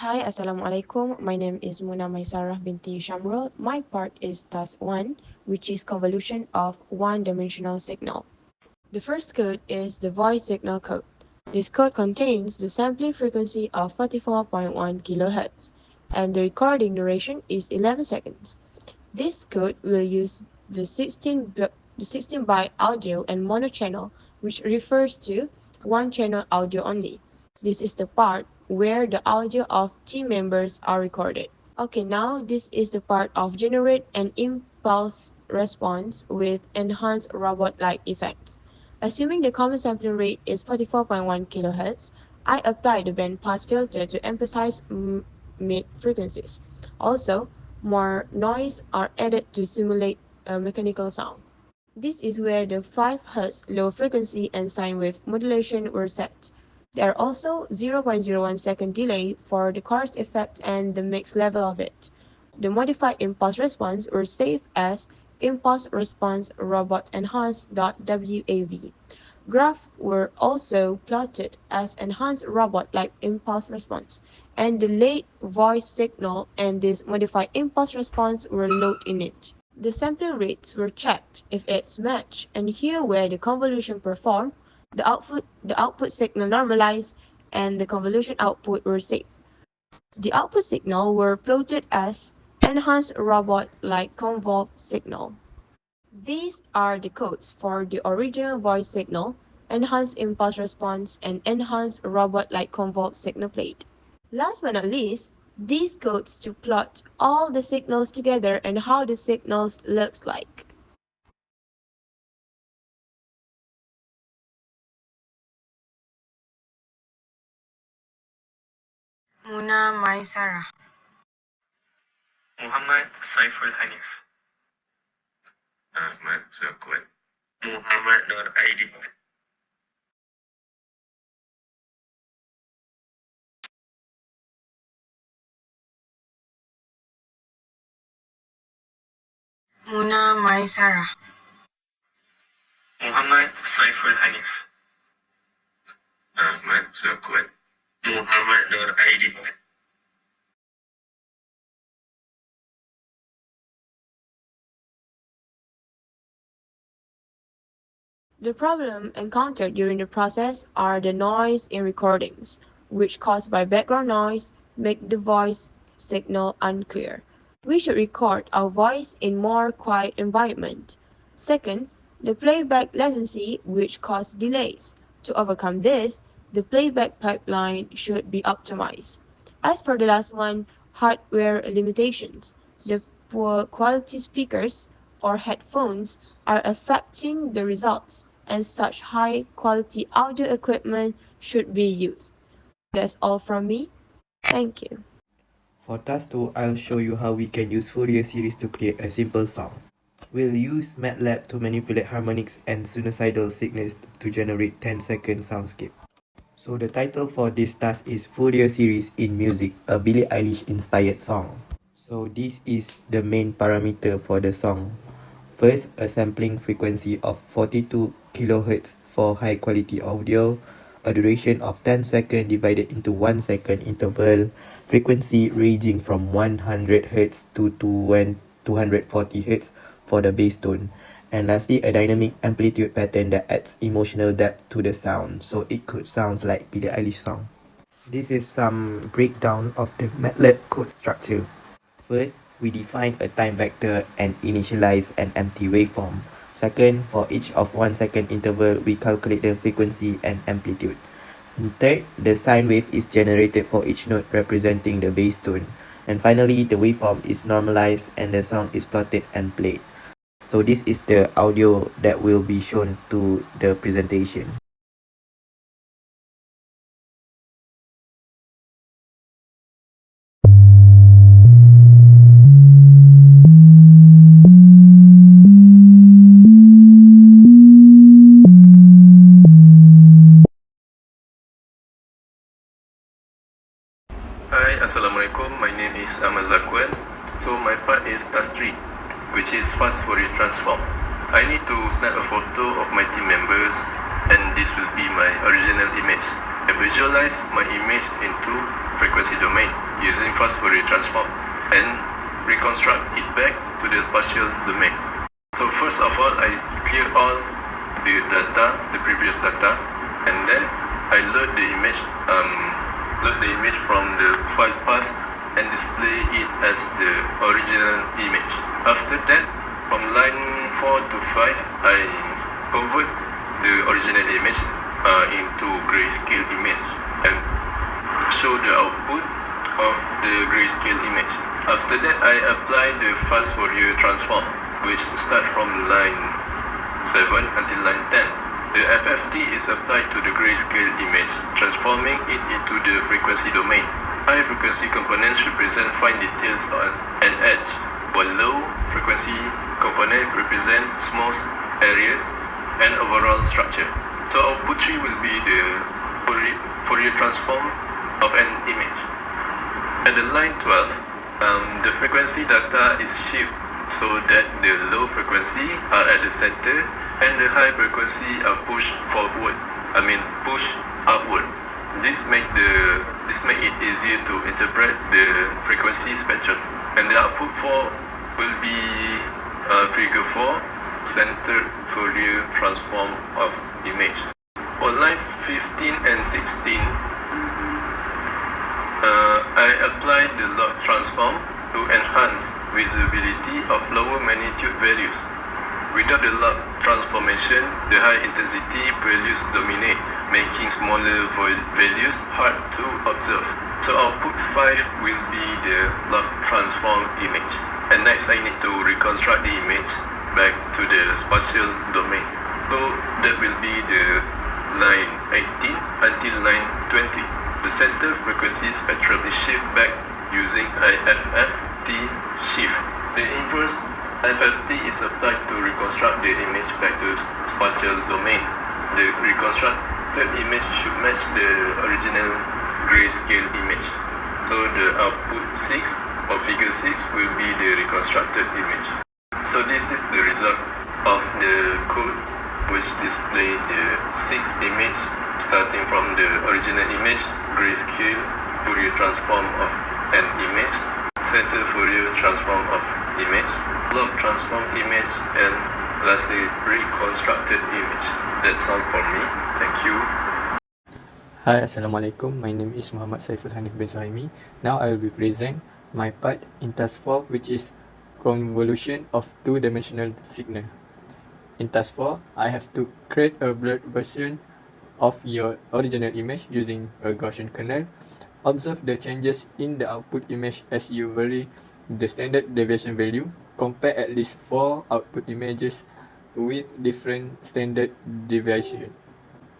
Hi, Assalamualaikum. My name is Maisarah binti Hishamrul. My part is task 1, which is convolution of one-dimensional signal. The first code is the voice signal code. This code contains the sampling frequency of 44.1 kHz, and the recording duration is 11 seconds. This code will use the 16-byte audio and mono channel, which refers to one channel audio only. This is the part where the audio of team members are recorded. Okay, now this is the part of generate an impulse response with enhanced robot-like effects. Assuming the common sampling rate is 44.1 kHz, I apply the band pass filter to emphasize mid frequencies. Also, more noise are added to simulate a mechanical sound. This is where the 5 Hz low frequency and sine wave modulation were set. There are also 0.01 second delay for the chorus effect and the mix level of it. The modified impulse response were saved as impulse response robot enhanced.wav. Graphs were also plotted as enhanced robot-like impulse response, and the late voice signal and this modified impulse response were loaded in it. The sampling rates were checked if it's matched, and here where the convolution performed, the output signal normalized, and the convolution output were saved. The output signal were plotted as enhanced robot-like convolve signal. These are the codes for the original voice signal, enhanced impulse response, and enhanced robot-like convolve signal played. Last but not least, these codes to plot all the signals together and how the signals looks like. Maisarah. Muhammad Saiful Hanif. Ahmad Zakwan. Muhammad Aidid. Maisarah. Muhammad Saiful Hanif. Ahmad Zakwan. Muhammad Aidid. The problem encountered during the process are the noise in recordings, which caused by background noise make the voice signal unclear. We should record our voice in more quiet environment. Second, the playback latency which causes delays. To overcome this, the playback pipeline should be optimized. As for the last one, hardware limitations. The poor quality speakers or headphones are affecting the results, and such high quality audio equipment should be used. That's all from me. Thank you. For task 2, I'll show you how we can use Fourier series to create a simple song. We'll use MATLAB to manipulate harmonics and sinusoidal signals to generate 10-second soundscape. So the title for this task is Fourier series in music, a Billie Eilish inspired song. So this is the main parameter for the song. First, a sampling frequency of 42 kHz for high quality audio, a duration of 10 seconds divided into 1 second interval, frequency ranging from 100 Hz to 240 Hz for the bass tone, and lastly a dynamic amplitude pattern that adds emotional depth to the sound, so it could sound like Billie Eilish song. This is some breakdown of the MATLAB code structure. First, we define a time vector and initialize an empty waveform. Second, for each of 1 second interval, we calculate the frequency and amplitude. And third, the sine wave is generated for each note representing the bass tone. And finally, the waveform is normalized and the song is plotted and played. So this is the audio that will be shown to the presentation. Hi, Assalamualaikum. My name is Ahmad Zakwan. So my part is task 3, which is fast Fourier transform. I need to snap a photo of my team members, and this will be my original image. I visualize my image into frequency frequency domain using fast Fourier transform and reconstruct it back to the spatial domain. So first of all, I clear all the data, the previous data, and then I load the image from the file path and display it as the original image. After that, from line 4 to 5, I convert the original image into grayscale image and show the output of the grayscale image. After that, I apply the fast Fourier transform, which start from line 7 until line 10. The FFT is applied to the grayscale image, transforming it into the frequency domain. High frequency components represent fine details on an edge, while low frequency component represent small areas and overall structure. So output 3 will be the Fourier transform of an image. At the line 12, the frequency data is shifted so that the low frequency are at the center and the high frequency are pushed upward. This make it easier to interpret the frequency spectrum. And the output 4 will be figure 4, centered Fourier transform of image. On line 15 and 16, I applied the log transform to enhance visibility of lower magnitude values. Without the log transformation, the high intensity values dominate, making smaller values hard to observe. So output 5 will be the log transform image. And next I need to reconstruct the image back to the spatial domain. So that will be the line 18 until line 20. The center frequency spectrum is shift back using a FFT shift. The inverse FFT is applied to reconstruct the image back to spatial domain. The reconstructed image should match the original grayscale image. So the output 6 or figure 6 will be the reconstructed image. So this is the result of the code which display the 6 image starting from the original image, grayscale, Fourier transform of an image, center Fourier transform of image, log transform image, and lastly reconstructed image. That's all for me. Thank you. Hi, Assalamualaikum. My name is Saiful Hanif bin Suhaimi. Now I will be present my part in task 4, which is convolution of two-dimensional signal. In task 4, I have to create a blurred version of your original image using a Gaussian kernel. Observe the changes in the output image as you vary the standard deviation value. Compare at least 4 output images with different standard deviation.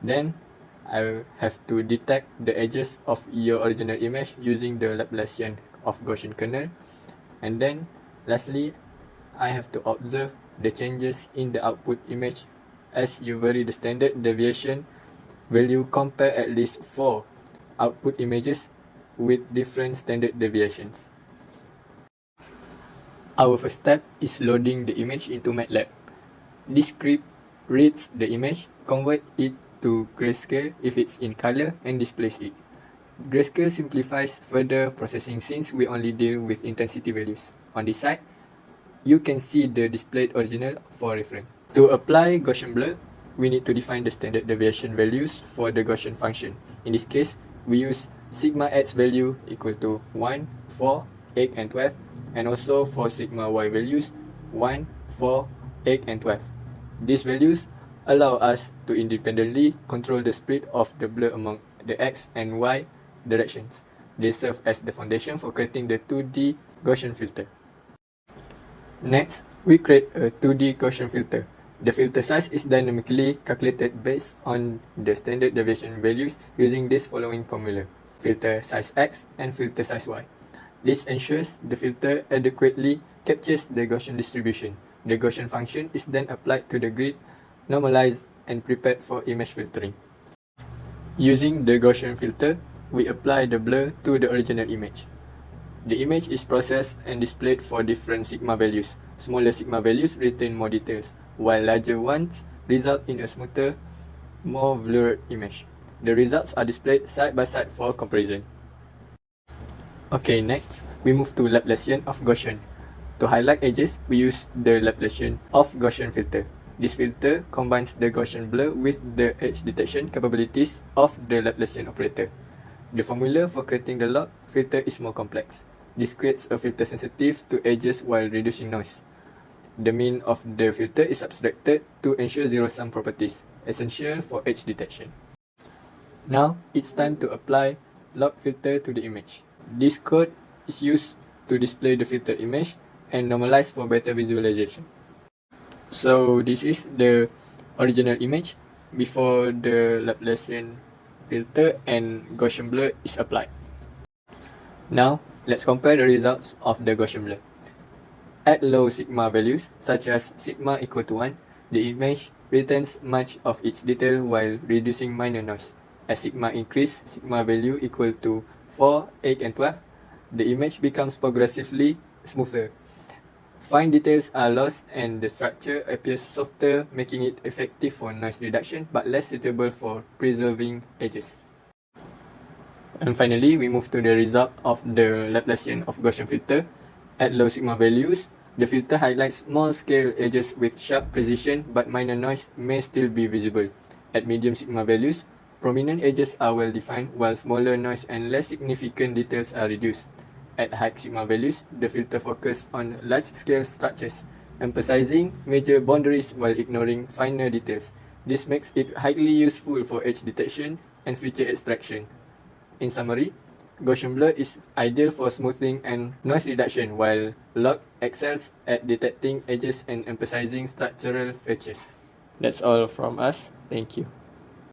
Then I will have to detect the edges of your original image using the Laplacian of Gaussian kernel. And then lastly, I have to observe the changes in the output image as you vary the standard deviation value. Compare at least 4 output images with different standard deviations. Our first step is loading the image into MATLAB. This script reads the image, convert it to grayscale if it's in color, and displays it. Grayscale simplifies further processing since we only deal with intensity values. On this side, you can see the displayed original for reference. To apply Gaussian blur, we need to define the standard deviation values for the Gaussian function. In this case, we use sigma x value equal to 1, 4, 8, and 12, and also for sigma y values 1, 4, 8, and 12. These values allow us to independently control the spread of the blur among the x and y directions. They serve as the foundation for creating the 2D Gaussian filter. Next, we create a 2D Gaussian filter. The filter size is dynamically calculated based on the standard deviation values using this following formula: filter size x and filter size y. This ensures the filter adequately captures the Gaussian distribution. The Gaussian function is then applied to the grid, normalized, and prepared for image filtering. Using the Gaussian filter, we apply the blur to the original image. The image is processed and displayed for different sigma values. Smaller sigma values retain more details, while larger ones result in a smoother, more blurred image. The results are displayed side by side for comparison. Okay, next, we move to Laplacian of Gaussian. To highlight edges, we use the Laplacian of Gaussian filter. This filter combines the Gaussian blur with the edge detection capabilities of the Laplacian operator. The formula for creating the log filter is more complex. This creates a filter sensitive to edges while reducing noise. The mean of the filter is subtracted to ensure zero-sum properties, essential for edge detection. Now, it's time to apply log filter to the image. This code is used to display the filtered image and normalize for better visualization. So this is the original image before the Laplacian filter and Gaussian blur is applied. Now, let's compare the results of the Gaussian blur. At low sigma values, such as sigma equal to 1, the image retains much of its detail while reducing minor noise. As sigma increase, sigma value equal to 4, 8, and 12, the image becomes progressively smoother. Fine details are lost and the structure appears softer, making it effective for noise reduction but less suitable for preserving edges. And finally, we move to the result of the Laplacian of Gaussian filter. At low sigma values, the filter highlights small-scale edges with sharp precision, but minor noise may still be visible. At medium sigma values, prominent edges are well defined, while smaller noise and less significant details are reduced. At high sigma values, the filter focuses on large-scale structures, emphasizing major boundaries while ignoring finer details. This makes it highly useful for edge detection and feature extraction. In summary, Gaussian blur is ideal for smoothing and noise reduction, while log excels at detecting edges and emphasizing structural features. That's all from us. Thank you.